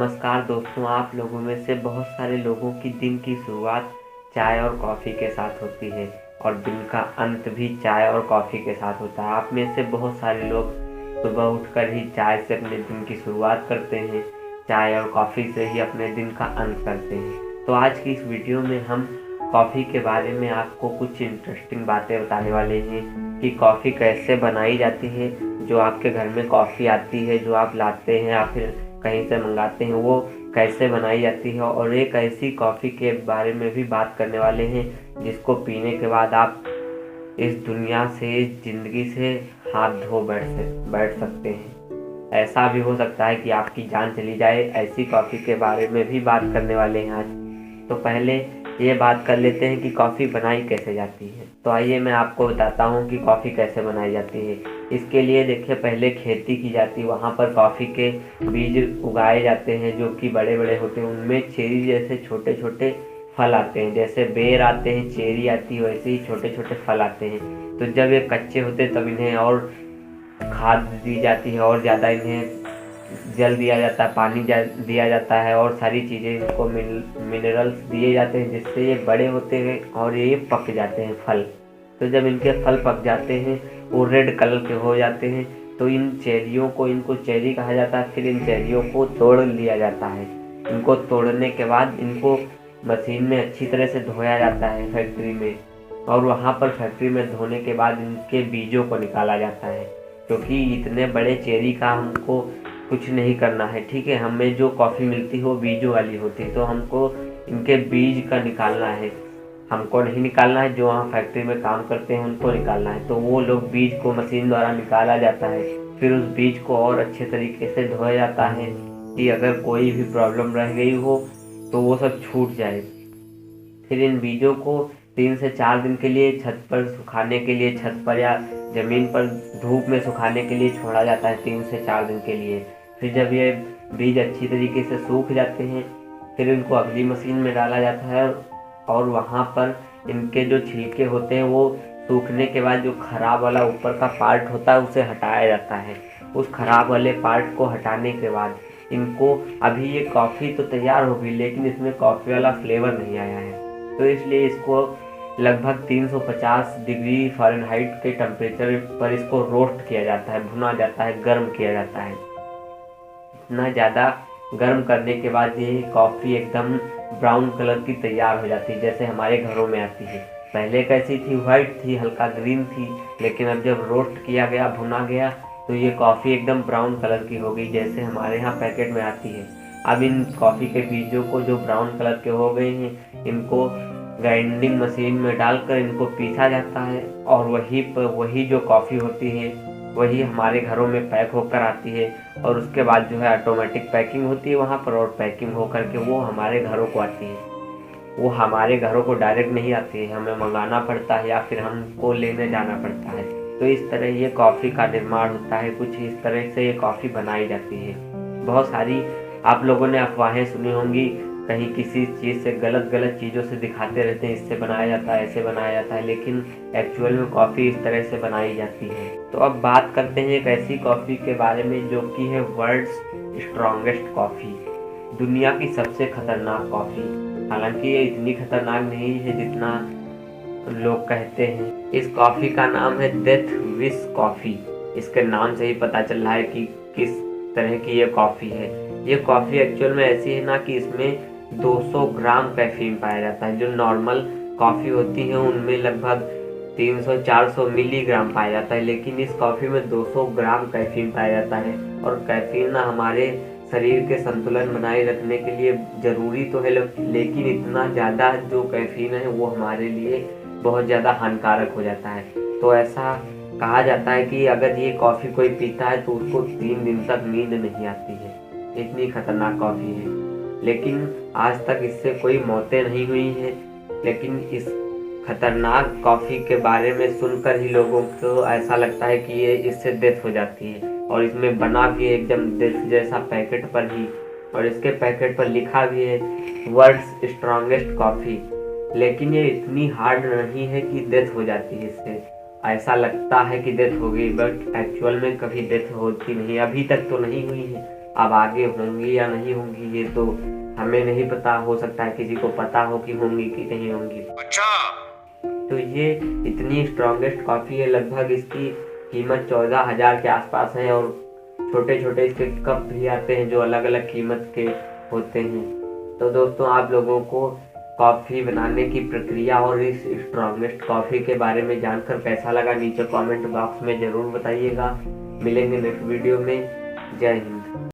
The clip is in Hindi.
नमस्कार दोस्तों, आप लोगों में से बहुत सारे लोगों की दिन की शुरुआत चाय और कॉफ़ी के साथ होती है और दिन का अंत भी चाय और कॉफ़ी के साथ होता है। आप में से बहुत सारे लोग सुबह उठकर ही चाय से अपने दिन की शुरुआत करते हैं, चाय और कॉफ़ी से ही अपने दिन का अंत करते हैं। तो आज की इस वीडियो में हम कॉफ़ी के बारे में आपको कुछ इंटरेस्टिंग बातें बताने वाले हैं कि कॉफ़ी कैसे बनाई जाती है, जो आपके घर में कॉफ़ी आती है, जो आप लाते हैं या फिर कहीं से मंगाते हैं, वो कैसे बनाई जाती है। और एक ऐसी कॉफ़ी के बारे में भी बात करने वाले हैं जिसको पीने के बाद आप इस दुनिया से, इस ज़िंदगी से हाथ धो बैठ सकते हैं। ऐसा भी हो सकता है कि आपकी जान चली जाए। ऐसी कॉफ़ी के बारे में भी बात करने वाले हैं आज। तो पहले ये बात कर लेते हैं कि कॉफ़ी बनाई कैसे जाती है। तो आइए मैं आपको बताता हूँ कि कॉफ़ी कैसे बनाई जाती है। इसके लिए देखिए, पहले खेती की जाती है, वहाँ पर कॉफ़ी के बीज उगाए जाते हैं जो कि बड़े बड़े होते हैं। उनमें चेरी जैसे छोटे छोटे फल आते हैं, जैसे बेर आते हैं, चेरी आती है, वैसे ही छोटे छोटे फल आते हैं। तो जब ये कच्चे होते तब इन्हें और खाद दी जाती है और ज़्यादा इन्हें जल दिया जाता है, पानी दिया जाता है और सारी चीज़ें इनको मिनरल्स दिए जाते हैं, जिससे ये बड़े होते हैं और ये पक जाते हैं फल। तो जब इनके फल पक जाते हैं, वो रेड कलर के हो जाते हैं, तो इन चेरियों को, इनको चेरी कहा जाता है। फिर इन चेरियों को तोड़ लिया जाता है। इनको तोड़ने के बाद इनको मशीन में अच्छी तरह से धोया जाता है फैक्ट्री में, और वहाँ पर फैक्ट्री में धोने के बाद इनके बीजों को निकाला जाता है, क्योंकि इतने बड़े चेरी का हमको कुछ नहीं करना है। ठीक है, हमें जो कॉफ़ी मिलती है वो बीजों वाली होती है, तो हमको इनके बीज का निकालना है। हमको नहीं निकालना है, जो वहाँ फैक्ट्री में काम करते हैं उनको निकालना है। तो वो लोग बीज को मशीन द्वारा निकाला जाता है। फिर उस बीज को और अच्छे तरीके से धोया जाता है कि अगर कोई भी प्रॉब्लम रह गई हो तो वो सब छूट जाए। फिर इन बीजों को 3 से 4 दिन के लिए छत पर सुखाने के लिए, छत पर या ज़मीन पर धूप में सुखाने के लिए छोड़ा जाता है 3 से 4 दिन के लिए। फिर जब ये बीज अच्छी तरीके से सूख जाते हैं, फिर इनको अगली मशीन में डाला जाता है और वहाँ पर इनके जो छिलके होते हैं वो सूखने के बाद जो खराब वाला ऊपर का पार्ट होता है उसे हटाया जाता है। उस खराब वाले पार्ट को हटाने के बाद इनको, अभी ये कॉफ़ी तो तैयार होगी लेकिन इसमें कॉफ़ी वाला फ्लेवर नहीं आया है, तो इसलिए इसको लगभग 350 डिग्री फ़ारेनहाइट के टेम्परेचर पर इसको रोस्ट किया जाता है, भुना जाता है, गर्म किया जाता है। इतना ज़्यादा गर्म करने के बाद ये कॉफ़ी एकदम ब्राउन कलर की तैयार हो जाती है, जैसे हमारे घरों में आती है। पहले कैसी थी, वाइट थी, हल्का ग्रीन थी, लेकिन अब जब रोस्ट किया गया, भुना गया, तो ये कॉफ़ी एकदम ब्राउन कलर की हो गई, जैसे हमारे यहाँ पैकेट में आती है। अब इन कॉफ़ी के बीजों को, जो ब्राउन कलर के हो गए हैं, इनको ग्राइंडिंग मशीन में डालकर इनको पीसा जाता है और वही जो कॉफ़ी होती है वही हमारे घरों में पैक होकर आती है। और उसके बाद जो है ऑटोमेटिक पैकिंग होती है वहाँ पर, और पैकिंग हो करके वो हमारे घरों को आती है। वो हमारे घरों को डायरेक्ट नहीं आती है, हमें मंगाना पड़ता है या फिर हमको लेने जाना पड़ता है। तो इस तरह ये कॉफ़ी का निर्माण होता है, कुछ इस तरह से ये कॉफ़ी बनाई जाती है। बहुत सारी आप लोगों ने अफवाहें सुनी होंगी, कहीं किसी चीज़ से गलत चीज़ों से दिखाते रहते हैं, इससे बनाया जाता है, ऐसे बनाया जाता है, लेकिन एक्चुअल में कॉफ़ी इस तरह से बनाई जाती है। तो अब बात करते हैं एक ऐसी कॉफ़ी के बारे में जो कि है वर्ल्ड्स स्ट्रॉन्गेस्ट कॉफ़ी, दुनिया की सबसे खतरनाक कॉफ़ी। हालांकि ये इतनी खतरनाक नहीं है जितना लोग कहते हैं। इस कॉफ़ी का नाम है डेथ विश कॉफ़ी। इसके नाम से ही पता चल रहा है कि किस तरह की ये कॉफ़ी है। ये कॉफ़ी एक्चुअल में ऐसी है ना कि इसमें 200 ग्राम कैफीन पाया जाता है। जो नॉर्मल कॉफ़ी होती है उनमें लगभग 300-400 मिलीग्राम पाया जाता है, लेकिन इस कॉफ़ी में 200 ग्राम कैफीन पाया जाता है। और कैफीन ना हमारे शरीर के संतुलन बनाए रखने के लिए ज़रूरी तो है, लेकिन इतना ज़्यादा जो कैफीन है वो हमारे लिए बहुत ज़्यादा हानिकारक हो जाता है। तो ऐसा कहा जाता है कि अगर ये कॉफ़ी कोई पीता है तो उसको 3 दिन तक नींद नहीं आती है, इतनी खतरनाक कॉफ़ी है। लेकिन आज तक इससे कोई मौतें नहीं हुई हैं, लेकिन इस खतरनाक कॉफ़ी के बारे में सुनकर ही लोगों को ऐसा लगता है कि ये इससे डेथ हो जाती है। और इसमें बना भी है एकदम डेथ जैसा पैकेट पर ही, और इसके पैकेट पर लिखा भी है वर्ल्ड्स स्ट्रॉन्गेस्ट कॉफ़ी। लेकिन ये इतनी हार्ड नहीं है कि डेथ हो जाती है इससे। ऐसा लगता है कि डेथ हो गई, बट एक्चुअल में कभी डेथ होती नहीं, अभी तक तो नहीं हुई है। अब आगे होंगी या नहीं होंगी ये तो हमें नहीं पता, हो सकता है किसी को पता हो कि होंगी कि नहीं होंगी। अच्छा। तो ये इतनी स्ट्रॉन्गेस्ट कॉफ़ी है, लगभग इसकी कीमत 14,000 के आसपास है और छोटे छोटे इसके कप भी आते हैं जो अलग अलग कीमत के होते हैं। तो दोस्तों, आप लोगों को कॉफ़ी बनाने की प्रक्रिया और इस स्ट्रॉन्गेस्ट कॉफ़ी के बारे में जानकर कैसा लगा नीचे कमेंट बॉक्स में ज़रूर बताइएगा। मिलेंगे नेक्स्ट वीडियो में। जय हिंद।